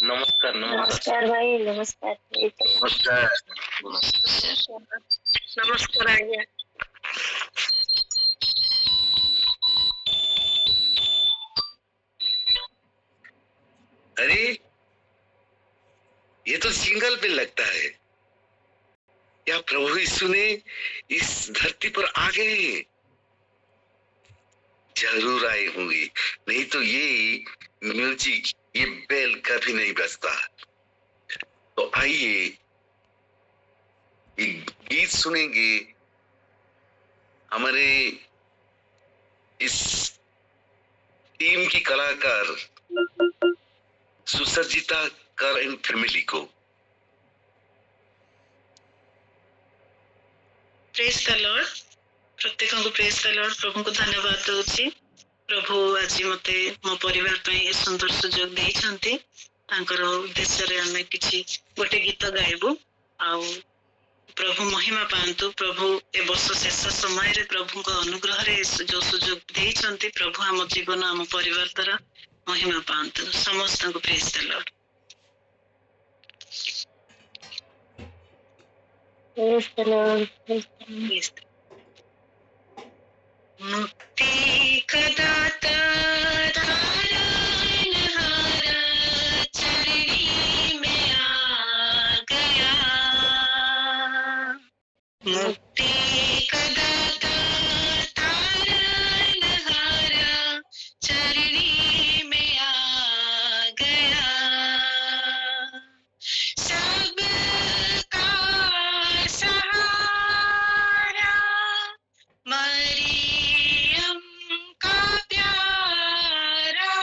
नमस्कार नमस्कार नमस्कार भाई, नमस्कार। नमस्कार नमस्कार आज्ञा। अरे ये तो सिंगल पे लगता है। क्या प्रभु यीशु ने इस धरती पर आ गए? जरूर आए होंगे, नहीं तो ये म्यूजिक, ये बेल कभी नहीं बजता। तो आइए एक गीत सुनेंगे हमारे इस टीम की कलाकार सुसज्जिता कर एंड फैमिली को। Praise the Lord. प्रत्येक को प्रेज द लॉर्ड। प्रभु को धन्यवाद दूची। प्रभु आज मते मो परिवार पे ए सुंदर सुजोग देइछंती। तांकर उद्देश्य रे हमें किछि गोटे गीत गाइबु। आ प्रभु महिमा पांतु। प्रभु ए वर्ष शेष समय रे प्रभु को अनुग्रह रे जो सुजोग देइछंती, प्रभु हम जीवन हम परिवार द्वारा महिमा पांतु। समस्त को praise the Lord. Praise the Lord. मुक्ति का दाता तारनहारा चरणी में आ गया। मुक्ति का दाता तारनहारा चरणी में आ गया। सबका सहारा मरियम का प्यारा।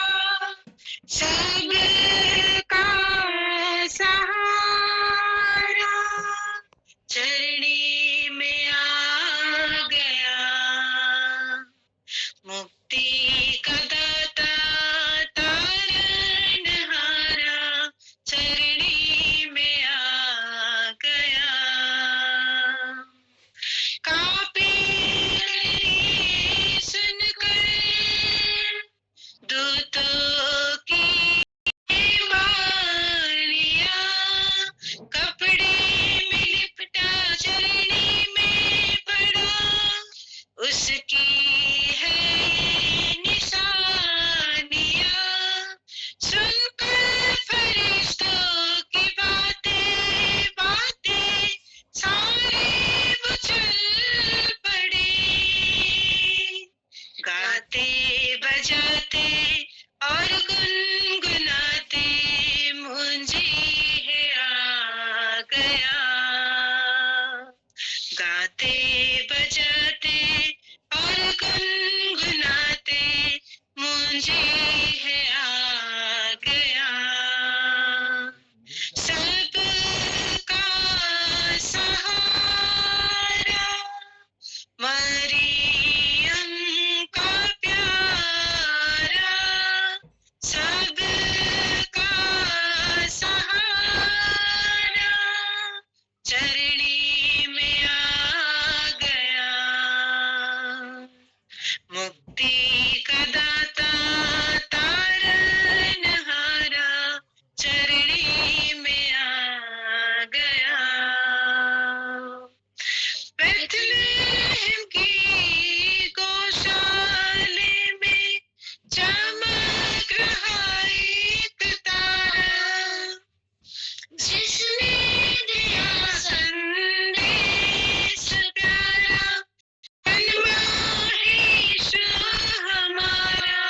सबका सहारा चरणी में आ गया। मुक्ति का दाता तारनहारा चरणी में आ गया। कापे सुनकर दूतों की वाणियां, कपड़े में लिपटा चरणी में पड़ा। उसकी है निशानियां, सुनकर फरिश्तों की बातें बातें सारे वो चल पड़े। गाते बजाते और गुनगुनाते मुंजी है आ गया। गाते बजाते और गुनगुनाते मुंजी है आ गया। सबका सहारा मरियम का प्यारा। सबका सहारा चरणी में आ गया। मुक्ति का दाता तारनहारा चरणी में आ गया। बेथलेहम की गौशाले में चमक रहा एक तारा, जिसने दिया संदेश प्यारा। जन्मा है यीशु हमारा।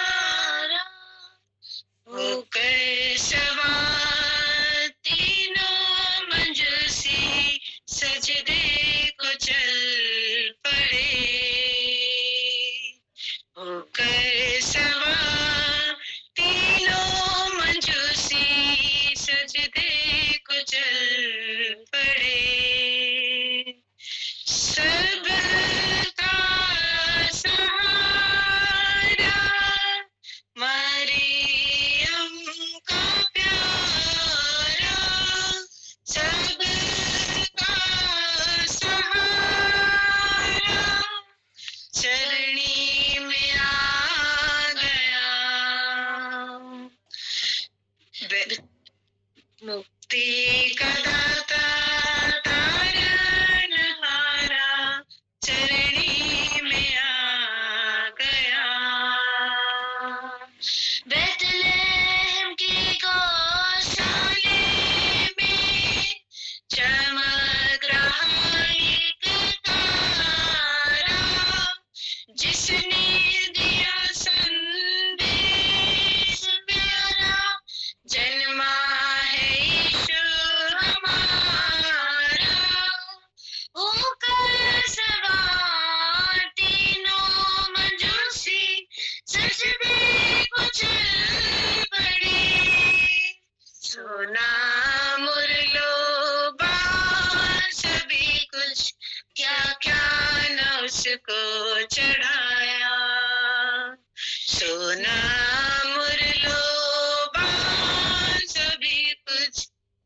होकर सवार तीनों मंजूसी सजदे को चल पड़े। होकर सवार तीनों मंजूसी सजदे को चल पड़े। सबका सहारा मरियम का प्यारा। सबका सहारा चरणी में आ गया। मुक्ति का दाता तारनहारा चरणी में आ गया। बेथलेहम की गौशाले में चमक रहा एक तारा, जिसने दिया संदेश प्यारा, जन्मा है यीशु हमारा। होकर सवार तीनों मजूसी सजदे को चल पड़े। सोना मुरलो बार सभी कुछ, क्या क्या न उसको चढ़ाया। सोना मुरलो बार सभी कुछ,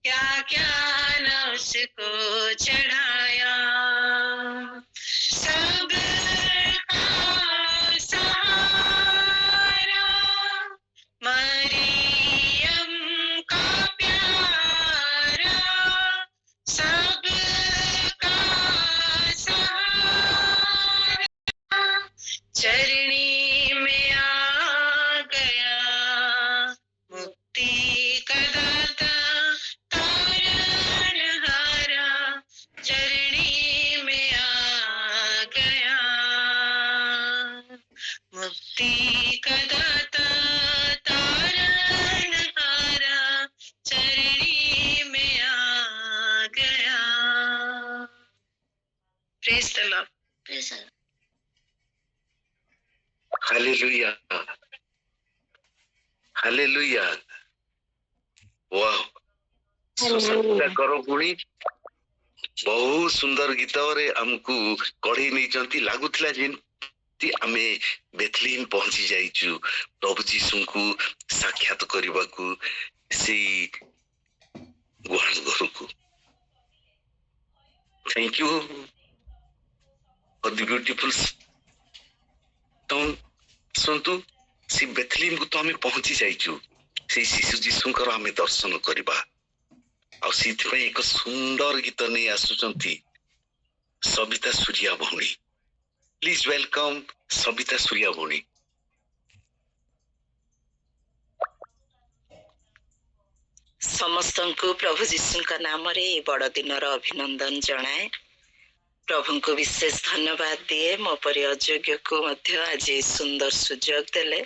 क्या क्या न उसको चढ़ाया। सब का सहारा मरियम का प्यारा, सब का सहारा चरणी में आ गया। मुक्ति का दाता तारनहारा चरणी में आ गया। मुक्ति का दाता तारनहारा चरणी में आ गया। Praise the Lord. Praise the Lord. Hallelujah, hallelujah. वाह, प्रशंसा करो पुणी। बहुत सुंदर गीत आमको कढ़ई नहीं लगुला जेमती आमे बेथलीम पहुंची जाइचु प्रभु जीशु को साक्षात करने को से गुहाल घर को। Thank you for the beautiful sound. सुनतु से बेथलीम को तो आमे पहुंची जाइचु, से शिशु जीशुंकर आमे दर्शन करबा। और सीथि एक सुंदर गीत नहीं आसुचंती सविता सूर्या भौणी। Please welcome Savita Surya Bhauni. समस्त को प्रभु जीशु का नाम रे बड़ दिन अभिनंदन जनाए। प्रभु को विशेष धन्यवाद दिए मो परि अयोग्य को मध्य आज सुंदर सुजोग देले।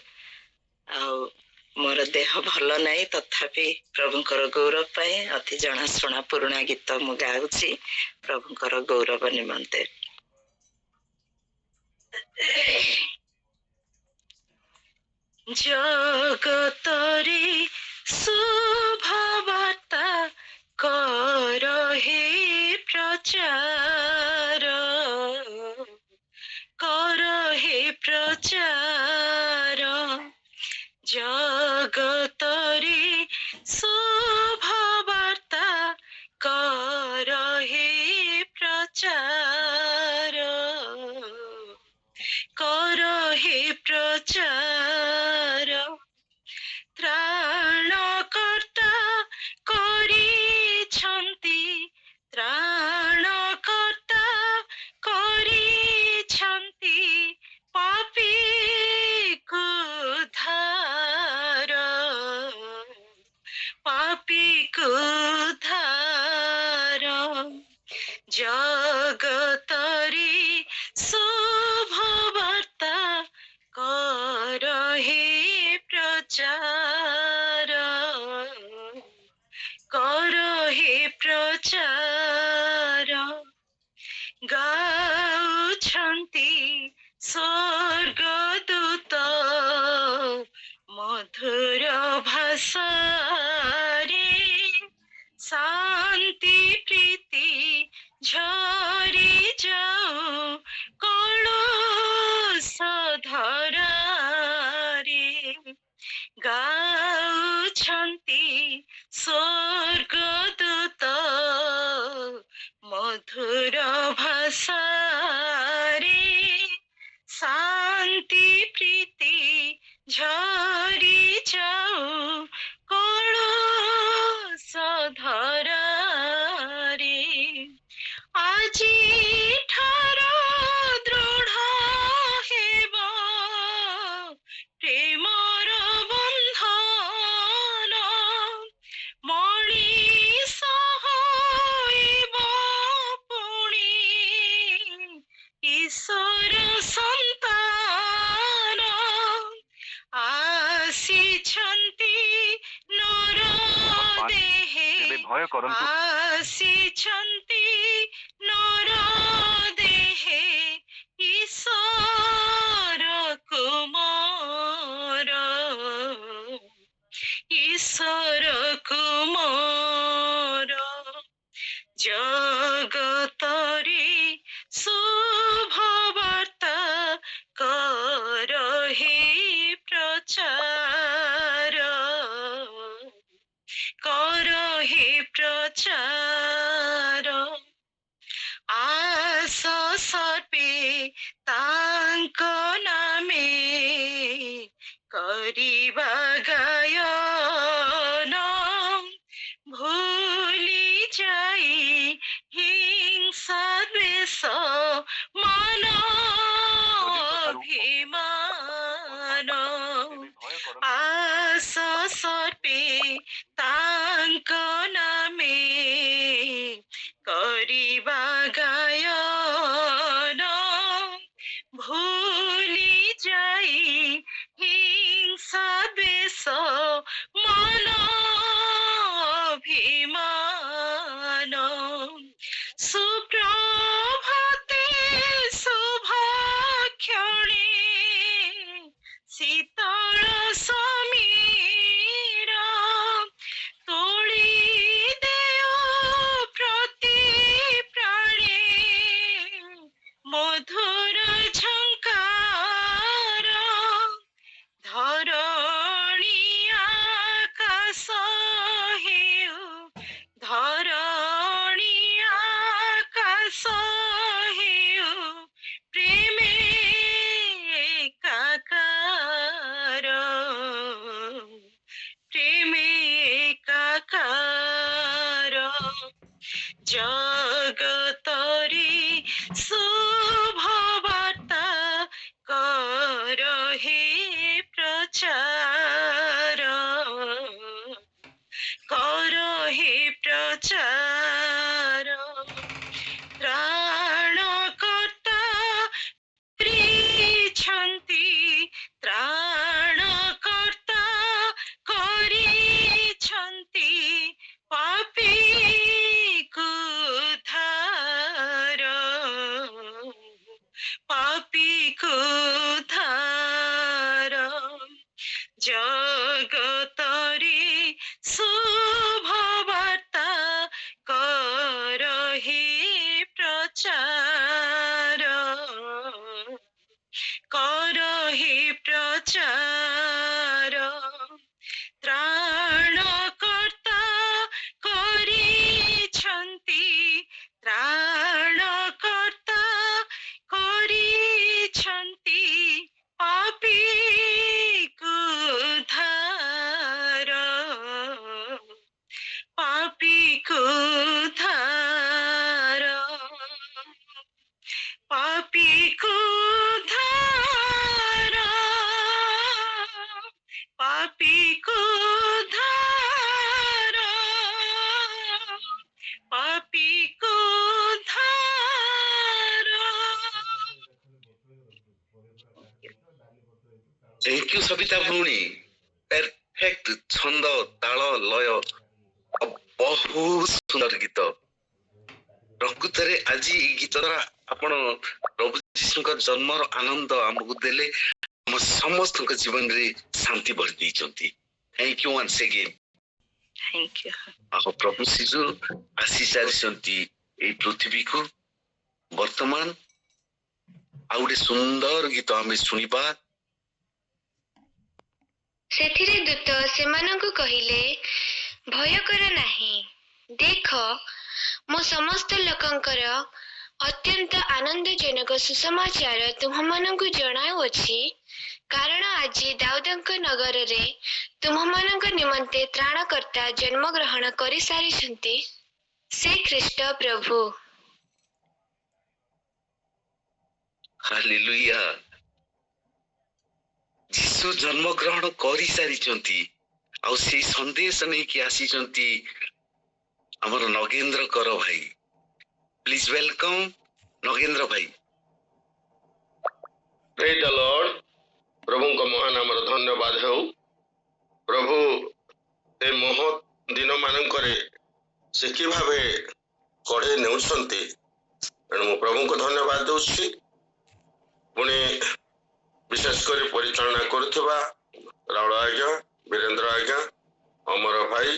मोर देह भल नहीं तथापि प्रभुंकर गौरव पाए अति जनाशुना पुराणा गीत मु गाउछि प्रभुंकर गौरव निमंते। जगतरे शुभवार्ता कर हे प्रचार, कर हे प्रचार। जगतरे शुभवार्ता कर हे प्रचार, कर हे प्रचार। त्राणकर्ता करिछन्ति, त्राणकर्ता करिछन्ति पापी को उद्धार, पापी को उद्धार। जगतरे शुभवार्ता कर हे प्रचार, कर हे प्रचार। गाउछन्ति स्वर्गदूत मधुर भाषारे, शान्ति प्रीति झरी जाऊ कलश धरारे। गाउछन्ति स्वर्गदूत मधुर भाषारे, शान्ति प्रीति झरी जाऊ कलश ଭୟ କରନ୍ତୁ। ଆସିଛନ୍ତି ନର ଦେହେ ଈଶ୍ୱରକୁ ମୋର, ଈଶ୍ୱରକୁ ମୋର ଜଗତରେ ଶୁଭବାର୍ତ୍ତା କର হে ପ୍ରଚାର, କର হে ପ୍ରଚାର। ଆସ ସର୍ପେ ତାଙ୍କ ନାମେ କରିବା ଗାୟନ, ଭୁଲି ଯାଇ ହିଂସା ଦ୍ୱେଷ ମାନ ଅଭିମାନ। ଆସ ସର୍ପେ ତାଙ୍କ ନାମେ କରିବା ଗାୟନ, ଭୁଲି ଯାଇ ହିଂସା ଦ୍ୱେଷ ମାନ অভিমান। সুপ্রভাতে শুভক্ষণে শীতল সমীর, তোলি দেও প্রতি প্রাণে মধুর ঝঙ্কার, ধরণী আকাশ হেউ, ধরণী আকাশ হেউ প্রেমে একাকার, প্রেমে একাকার। জগতরে শুভবার্তা কর হে প্রচার, কর হে প্রচার। ত্রাণকর্তা କରିଛନ୍ତି, ত্রাণকର୍ତ୍ତା କରିଛନ୍ତି ପାପୀକୁ ଉଦ୍ଧାର, ପାପୀକୁ ଉଦ୍ଧାର। ଜଗତରେ ଶୁଭବାର୍ତ୍ତା କର হে ପ୍ରଚାର, କର হে ପ୍ରଚାର। ତ୍ରାଣକର୍ତ୍ତା କରିଛନ୍ତି, ତ୍ରାଣକର୍ତ୍ତା କରିଛନ୍ତି ପାପୀକୁ ଉଦ୍ଧାର, ପାପୀକୁ ଉଦ୍ଧାର, ପାପୀକୁ ଉଦ୍ଧାର, ପାପୀକୁ ଉଦ୍ଧାର, ପାପୀକୁ ଉଦ୍ଧାର। ଥ୍ୟାଙ୍କ ୟୁ ସବିତା ଭଉଣୀ। ପରଫେକ୍ଟ ଛନ୍ଦ, ତାଳ, ଲୟ, ବହୁତ ସୁନ୍ଦର ଗୀତ। ପ୍ରକୃତରେ ଆଜି ଏଇ ଗୀତ ଦ୍ୱାରା ଆପଣ ପ୍ରଭୁ ଯୀଶୁଙ୍କ ଜନ୍ମର ଆନନ୍ଦ ଆମକୁ ଦେଲେ, ଆମ ସମସ୍ତଙ୍କ ଜୀବନରେ ଶାନ୍ତି ଭରି ଦେଇଛନ୍ତି। Thank you once again. Thank you. ଆଉ ପ୍ରଭୁ ଶିଶୁ ଆସି ସାରିଛନ୍ତି ଏଇ ପୃଥିବୀକୁ। ବର୍ତ୍ତମାନ ଆଉ ଗୋଟେ ସୁନ୍ଦର ଗୀତ ଆମେ ଶୁଣିବା। ସେଥିରେ ଦୂତ ସେମାନଙ୍କୁ କହିଲେ, ଭୟ କର ନାହିଁ, ଦେଖ ମୁଁ ସମସ୍ତ ଲୋକଙ୍କର ଅତ୍ୟନ୍ତ ଆନନ୍ଦଜନକ ସୁସମାଚାର ତୁମମାନଙ୍କୁ ଜଣାଉଅଛି, କାରଣ ଆଜି ଦାଉଦଙ୍କ ନଗରରେ ତୁମମାନଙ୍କ ନିମନ୍ତେ ତ୍ରାଣକର୍ତ୍ତା ଜନ୍ମଗ୍ରହଣ କରିସାରିଛନ୍ତି, ସେ ଖ୍ରୀଷ୍ଟ ପ୍ରଭୁ। ହାଲେଲୁୟା। ଯୀଶୁ ଜନ୍ମଗ୍ରହଣ କରିସାରିଛନ୍ତି, ଆଉ ସେଇ ସନ୍ଦେଶ ନେଇକି ଆସିଛନ୍ତି ଆମର ନଗେନ୍ଦ୍ର କର ଭାଇ। ପ୍ଲିଜ ୱେଲକମ ନଗେନ୍ଦ୍ର ଭାଇ। ପ୍ରେଜ୍ ଦ ଲର୍ଡ। ପ୍ରଭୁଙ୍କ ମହାନାମର ଧନ୍ୟବାଦ ହେଉ। ପ୍ରଭୁ ଏ ମହତ୍ ଦିନମାନଙ୍କରେ से कि भावे कढ़े नेउछंती तेणु मु प्रभु को धन्यवाद दूसरी पुणी विशेषकर परिचालना करुवा राउल आज्ञा वीरेंद्र आज्ञा अमर भाई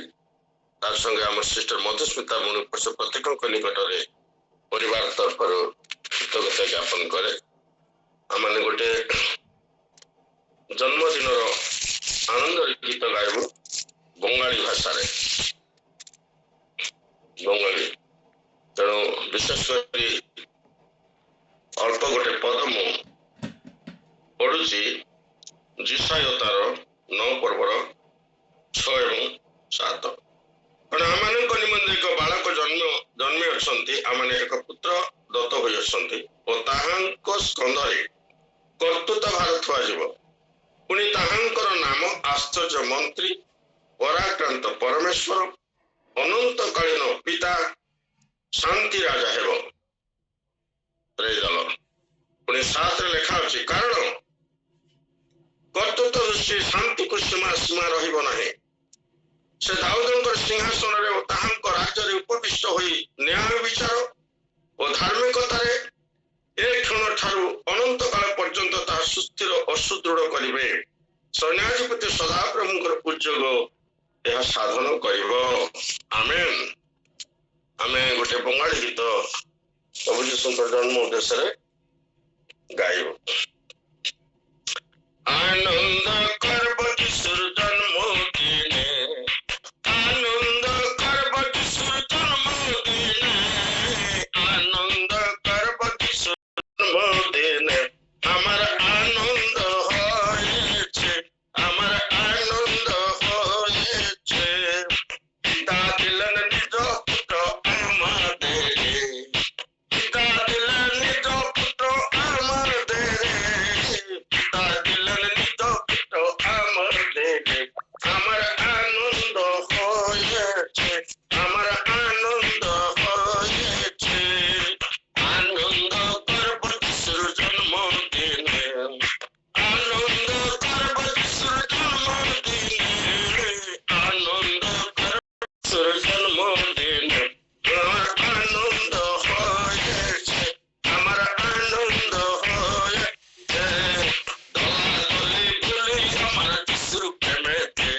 तार संगे आम सिस्टर मधुस्मिता मुनि प्रत्येक निकट में परिवार तरफ कृतज्ञता ज्ञापन करे आम गोटे जन्मदिन आनंद गीत गायबू बंगाली भाषा बंगाली तेणु विशेषकर अल्प गोटे पद मु पढ़ुची जिसायतार 9 पर्वर 6 एवं 7 कारण आम निमंते एक बालक जन्मे अच्छी आम एक पुत्र दत्त हो और ताहांको स्कंदरे कर्तृत्व भार थुआଯିव पुणी ताहांकर नाम आश्चर्य मंत्री पराक्रांत परमेश्वर अनंतकालीन पिता शांति राजा हेब पुणी 7 लेखा अच्छी कारण कर्तृत्व दृष्टि शांति को सीमा रहिब नाही से दाऊदंकर सिंहासन रे ताहांक राज्य रे उपविष्ट होई न्याय विचार और धार्मिकतार ए क्षण ठारू अनंत काल पर्यंत ता सुस्थिर असुदृढ़ करिवे सैन्याधिपति सदाप्रभुଙ୍କର पूज्यग यह साधन करिवो आमेन आमे गोटे बंगाली गीत प्रभु यीशुଙ୍କର जन्म उद्देश्य रे गाइबो आनंद करब किशोर जन्म दिने आनंद करब किशोर जन्म दिने आनंद करब किशोर जन्म दिने আমার আনন্দ হয়েছে আমার আনন্দ হয়েছে পিতা দিলেন নিজ পুত্র আমাদের পিতা দিলেন নিজ পুত্র আমাদের পিতা দিলেন নিজ পুত্র আমাদের আমার আনন্দ হয়েছে আমার আনন্দ হয়েছে আনন্দ করব যিশুর জন্মদিনে আনন্দ করব যিশুর জন্মদিনে আনন্দ করব যিশুর জন্মদিনে আমার আনন্দ হয়েছে আমার আনন্দ হয়েছে দলাদলি ভুলি আমার যিশুর প্রেমেতে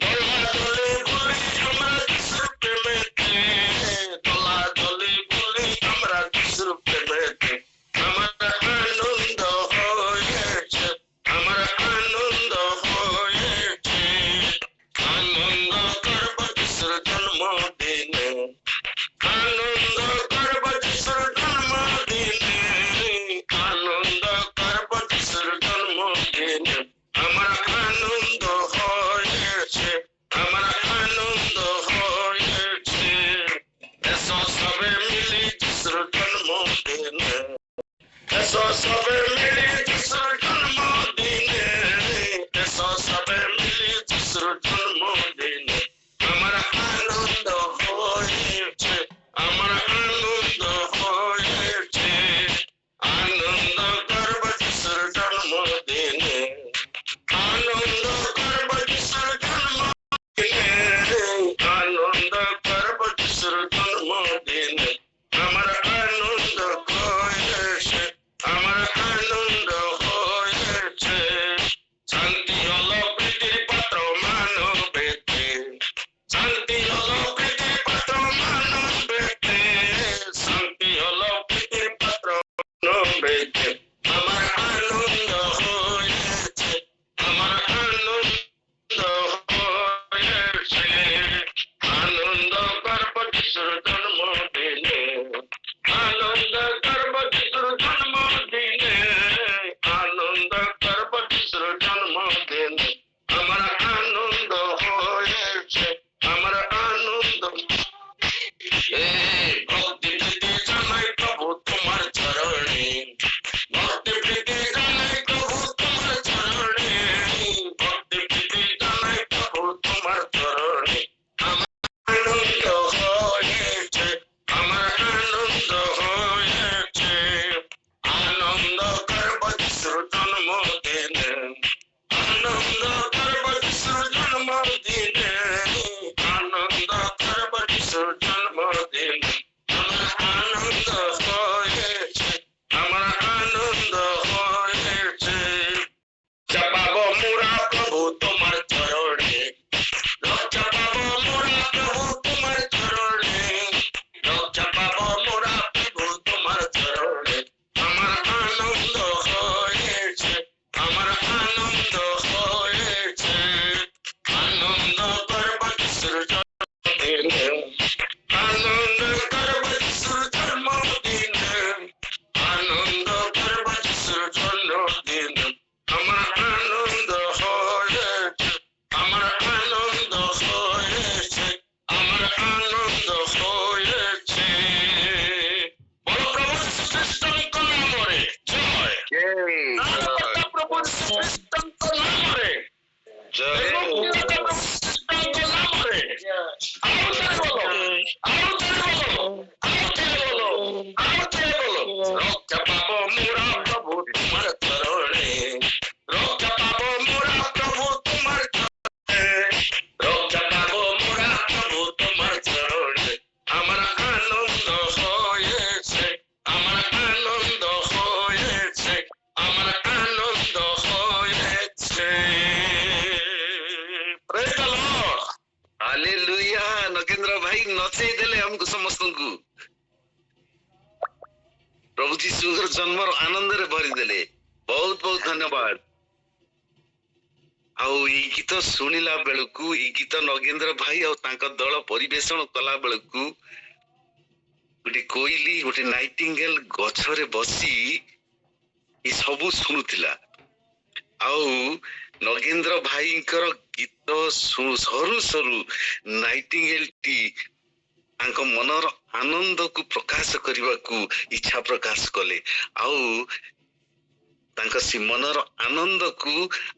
দলাদলি ভুলি আমরা যিশুর প্রেমেতে দলাদলি ভুলি আমরা যিশুর প্রেমেতে আমার আনন্দ হয়েছে আমার আনন্দ হয়েছে আনন্দ করব যিশুর জন্মদিনে আনন্দ করব যিশুর জন্মদিনে আনন্দ করব যিশুর জন্মদিনে আমার আনন্দ হয়েছে আমার আনন্দ হয়েছে এসো সবে মিলি যিশুর জন্মদিনে এসো সবে মিলি যিশুর জন্মদিনে এসো সবে মিলি যিশুর জন্মদিনে আমার আনন্দ হয়েছে আমার আনন্দ হয়েছে আনন্দ করব যিশুর জন্মদিনে আনন্দ করব যিশুর জন্মদিনে আনন্দ করব যিশুর জন্মদিনে আমার আনন্দ হয়েছে আমার আনন্দ হয়েছে শান্তি হলো প্রীতির পাত্র মানবেতে শান্তি হলো প্রীতির পাত্র মানবেতে শান্তি হলো প্রীতির পাত্র মানবেতে আমার আনন্দ হয়েছে আমার আনন্দ হয়েছে আনন্দ করব যিশুর জন্মদিনে আনন্দ করব যিশুর জন্মদিনে আনন্দ করব যিশুর জন্মদিনে আমার আনন্দ হয়েছে আমার আনন্দ ভক্তি প্রীতি জানাই প্রভু তোমার চরণে ভক্তি প্রীতি জানাই প্রভু তোমার চরণে ভক্তি প্রীতি জানাই প্রভু তোমার চরণে আমার আনন্দ হয়েছে আমার আনন্দ হয়েছে আনন্দ করব যিশুর জন্মদিনে আনন্দ করব যিশুর জন্মদিনে আনন্দ করব যিশুর हालेलुया। नगेंद्र भाई नचेई देले हमको समस्त को प्रभु जीशु जन्म आनंद रे भरी देले। बहुत बहुत धन्यवाद। आउ ई गीत सुनिला बेलकू ई गीत नगेंद्र भाई और तांका दल परिवेषण कला बेलकू गोटे कोइली गोटे नाइटिंगेल गछरे बसी ई सबु सुनुथिला। आउ नगेंद्र भाईंकर गीत सरू सरू नाइटिंगेल टी तांको मनर आनंद को प्रकाश करने को इच्छा प्रकाश कले। आउ तांको सी मनर आनंद को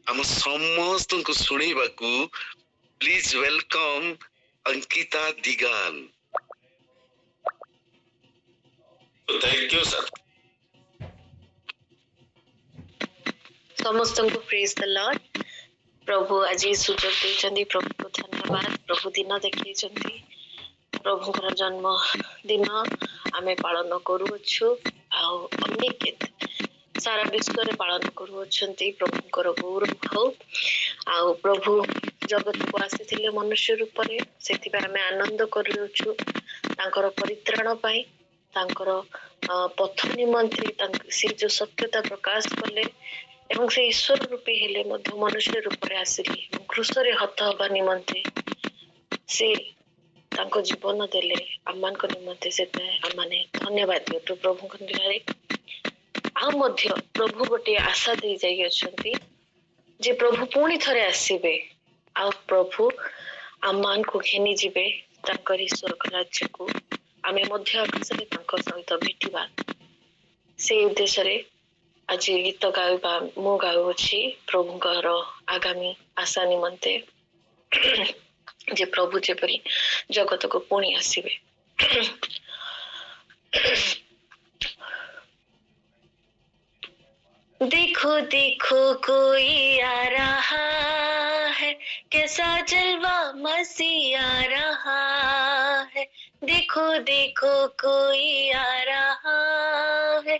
हम समस्त को सुनेबा को please welcome Ankita Digan. Thank you sir. समस्त को प्रेज द लॉर्ड। प्रभु आज सुजोग देइचंदी, प्रभु को धन्यवाद। प्रभु दिन देखैचंदी, प्रभु जन्म दिन आमे पालन करूछु आउ अनेक सारा विश्व रे पालन करूछंती। प्रभुकर गौरव हो। आउ प्रभु जगत को आसीथिले मनुष्य रूप रे, सेति पे आमे आनंद करूछु तांकर परित्राण पाई, तांकर पथ निमंते से जो सत्यता प्रकाश कले एवं से ईश्वर रूपी हेले मध्य मनुष्य रूप रे आसिले क्रूस रे हत हबा निमंते से तांको जीवन देले आमान को निमंते से आमाने धन्यवाद दियो प्रभु को निरारे। आ मध्य प्रभु गोटे आशा दे जाई अछंती जे प्रभु पुणी थरे आसीबे आ प्रभु आमान को घेनी जिबे तांकर स्वर्ग राज्य को आमे मध्य आकाश रे तांको सहित भेटिबा से उद्देश्य रे आज गीत गाइबा मु गाउछि प्रभुकर आगामी आशा निमंते जे प्रभु जेपरी जगत को पुणी आसीबे। देखो देखो कोई आ रहा है, कैसा जलवा मसीह आ रहा है। देखो देखो कोई आ रहा है,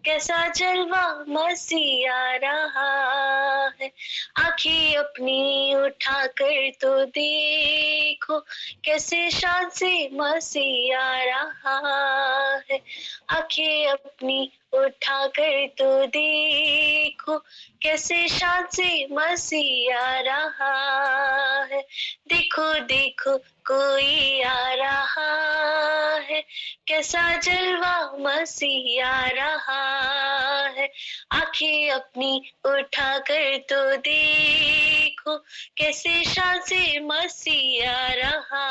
कैसा जलवा मसीह आ रहा है। आंखें अपनी उठा कर तो देखो, कैसे शान से मसीह आ रहा है। आंखें अपनी उठा कर तो देखो, कैसे शान से मसीह आ रहा है। देखो देखो कोई आ रहा है, कैसा जलवा मसीह आ रहा है। आंखें अपनी उठा कर तो देखो, कैसे शान से मसीह आ रहा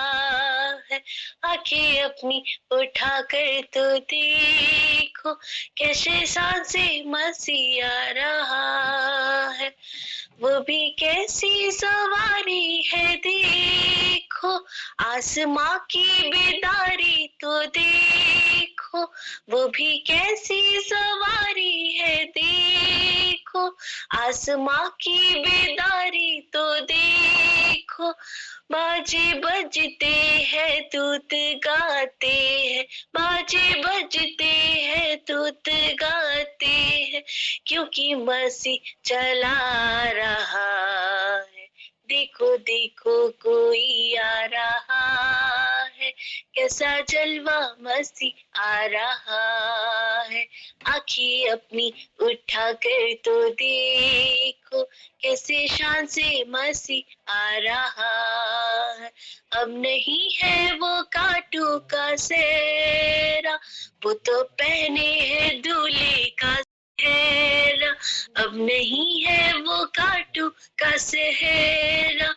है। आंखें अपनी उठा कर तो देखो, कैसे शान से मसीह आ रहा है। वो भी कैसी सवारी है देखो, आसमां की बेदारी तो देखो। वो भी कैसी सवारी है देखो, आसमां की बेदारी तो देखो। बाजे बजते हैं दूत गाते हैं, बाजे बजते हैं दूत गाते हैं, क्योंकि मसीह चला रहा है। देखो देखो कोई आ रहा है, कैसा जलवा मसीह आ रहा है। आंखें अपनी उठा कर तो देखो, कैसे शान से मसीह आ रहा है। अब नहीं है वो कांटों का सेहरा, वो तो पहने हैं दूल्हे का सेहरा। अब नहीं है वो कांटों का सेहरा,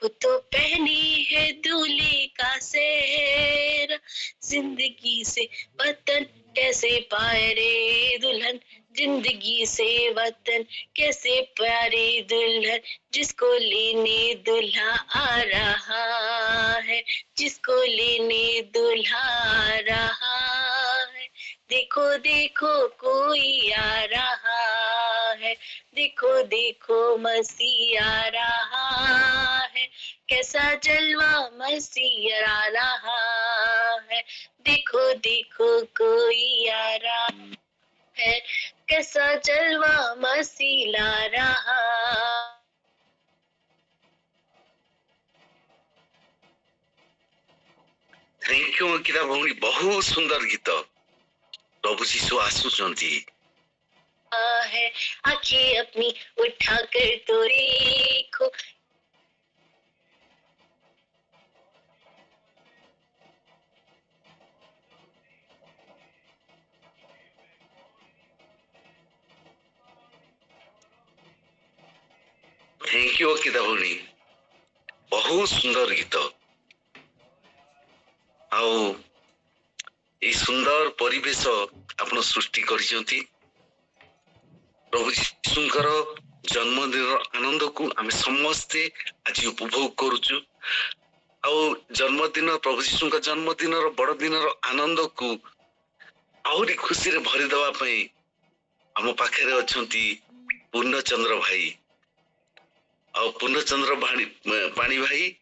वो तो पहनी है दूल्हे का सेहरा। जिंदगी से वतन कैसे पाए रे दुल्हन, जिंदगी से वतन कैसे प्यारे दुल्हन, जिसको लेने दुल्हा आ रहा है, जिसको लेने दुल्हा आ रहा है। देखो देखो कोई आ रहा है, देखो देखो मसीह आ रहा है। कैसा जलवा मसीह आ रहा है। देखो देखो कोई आ रहा है, कैसा जलवा मसीह ला रहा। थैंक यू अंकिता भौणी, बहुत सुंदर गीत। प्रभु यीशु आसुचंती। है आंखें अपनी उठा कर तो देखो, थैंक यू अंकिता भौणी, बहुत सुंदर गीत। आओ ये सुंदर परिवेश आपण सृष्टि करिसंती। प्रभु यीशुंकर जन्मदिन आनंद को आम समस्ते आज उपभोग करुचु। आउ जन्मदिन प्रभु यीशुंकर जन्मदिन बड़ दिन आनंद को आहरी खुशी रे भरी देवा पई आम पाखे अछंती पूर्णचंद्र भाई। आ पूर्णचंद्र पाणी भाई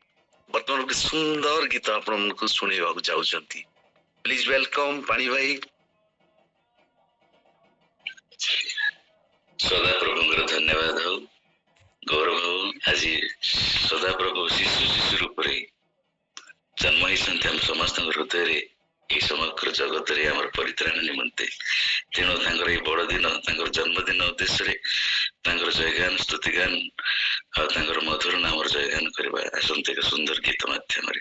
बर्तमान गोटे सुंदर गीत आपको शुणा चाहती। प्लीज वेलकम पाणी भाई। सदा प्रभु धन्यवाद हो, गौरव हो। आज सदा प्रभु शिशु शिशु रूप जन्म होती समस्त हृदय ये समग्र जगत रे आमर परित्राण निमंते। तेणु ये बड़ दिन जन्मदिन उद्देश्य जयगान स्तुतिगान और मधुर नाम जयगान करवा आसंत एक सुंदर गीत माध्यम।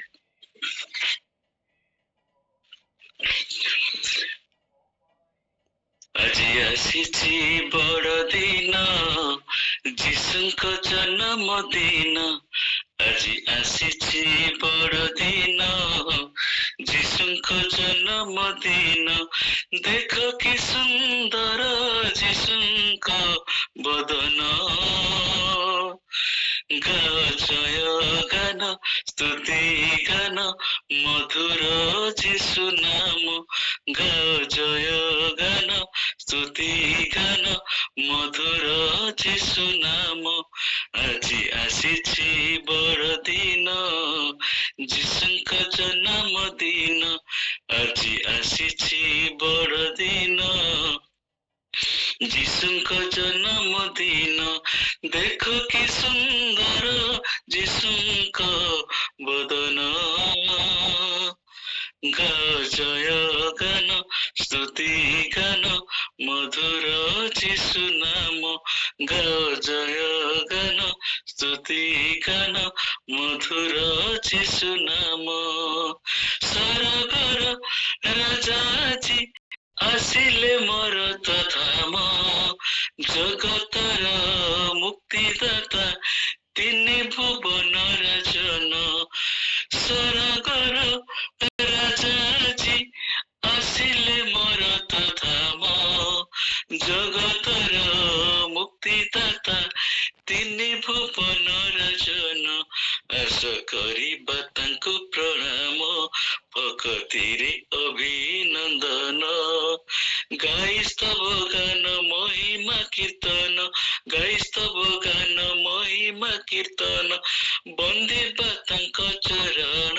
आज आसीछि बड़ दिन जीशुंको जन्म दिन। आज आसीछि बड़ दिन जीशुंको जन्म दिन। देख कि सुंदर जीशुंको बदन। गाओ जय गान स्तुति गान मधुर जीशु नाम। गाओ जय गान स्तुति गान मधुर जीशु नाम। आज आसीछि बड़ दिन जीशुंको जन्म दिन। आज आसीछि बड़ दिन जीशुंको जन्म दिन। देख कि सुंदर जीशुंको बदन। गाओ जय गान स्तुति गान मधुर जीशु नाम। गाओ जय गान स्तुति गान मधुर जीशु नाम। सरगर राजाजी आसिले मोर तथाम। जगतर मुक्तिदाता तिनी भुवन राजन। सरगर राजाजी आसिले मोर तथाम। जगतर मुक्तिदाता तिनी भुवन राजन। आस करिबा तांको प्रणाम भक्तिरे अभिनंदन। गाइस्तव गान महिमा कीर्तन। गाइस्तव गान महिमा कीर्तन। बंदिबा तांको चरण।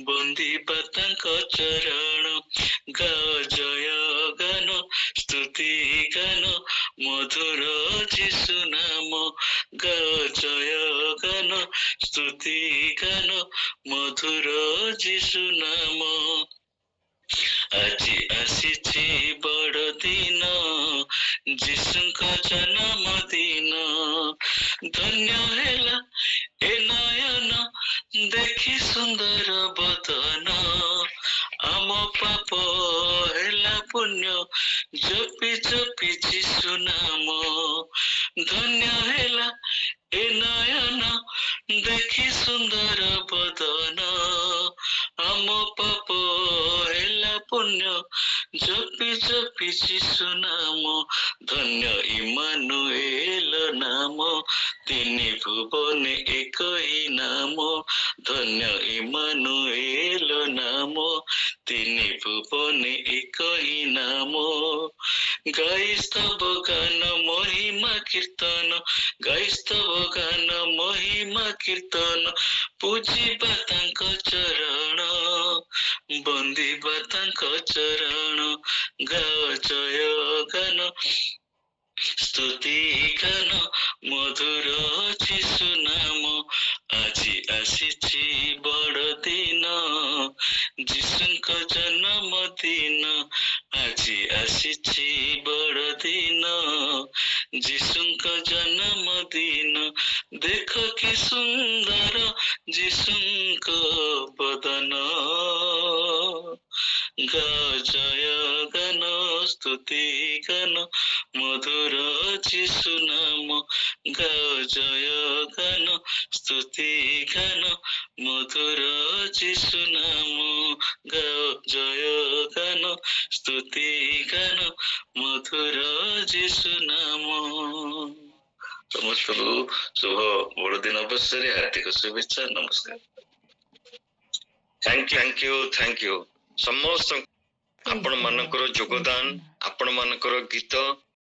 बंदिबा तांको चरण। गाओ जय गान स्तुति गान मधुर जीशु नाम। गाओ जय गान स्तुति गान मधुर जीशु नाम। आज आसीछि बड़ दिन जीशुंको जन्म दिन। धन्य हेला ए नयन देखि सुंदर बदन। आम पाप हेला पुण्य जपि जपि जीशु नाम। धन्य हेला ए नयन देखि सुंदर बदन। आम पाप हेला पुण्य जपि जपि जीशु नाम। धन्य इमानुएल नाम तिनी भुवन एक ही नाम। धन्य इमानुएल नाम तिनी भुवन एक ही नाम। गाइस्तव गान महिमा कीर्तन। गाइस्तव गान महिमा कीर्तन। पूजिबा तांको चरण। बंदिबा तांको चरण। गाओ जय गान स्तुति गान मधुर जीशु नाम আজি ଆସିଛି ବଡ଼ ଦିନ ଯୀଶୁଙ୍କ ଜନ୍ମଦିନ ଆଜି ଆସିଛି ବଡ଼ ଦିନ ଯୀଶୁଙ୍କ ଜନ୍ମଦିନ ଦେଖ କି ସୁନ୍ଦର ଯୀଶୁଙ୍କ ବଦନ ଜୟ ଗାନ ସ୍ତୁତି ଗାନ ମଧୁର ଯୀଶୁ ନାମ ଜୟ ଗାନ ସ୍ତୁତି ଗାନ ମଧୁର ଯୀଶୁ ନାମ ଜୟ ଗାନ ସ୍ତୁତି ଗାନ ମଧୁର ଯୀଶୁ ନାମ। ସମସ୍ତଙ୍କୁ ଶୁଭ ବଡ଼ଦିନ ଅବସରରେ ହାର୍ଦ୍ଦିକ ଶୁଭେଚ୍ଛା। ନମସ୍କାର। ଥ୍ୟାଙ୍କ ୟୁ ସମସ୍ତ ଆପଣ ମାନଙ୍କର ଯୋଗଦାନ, ଆପଣ ମାନଙ୍କର ଗୀତ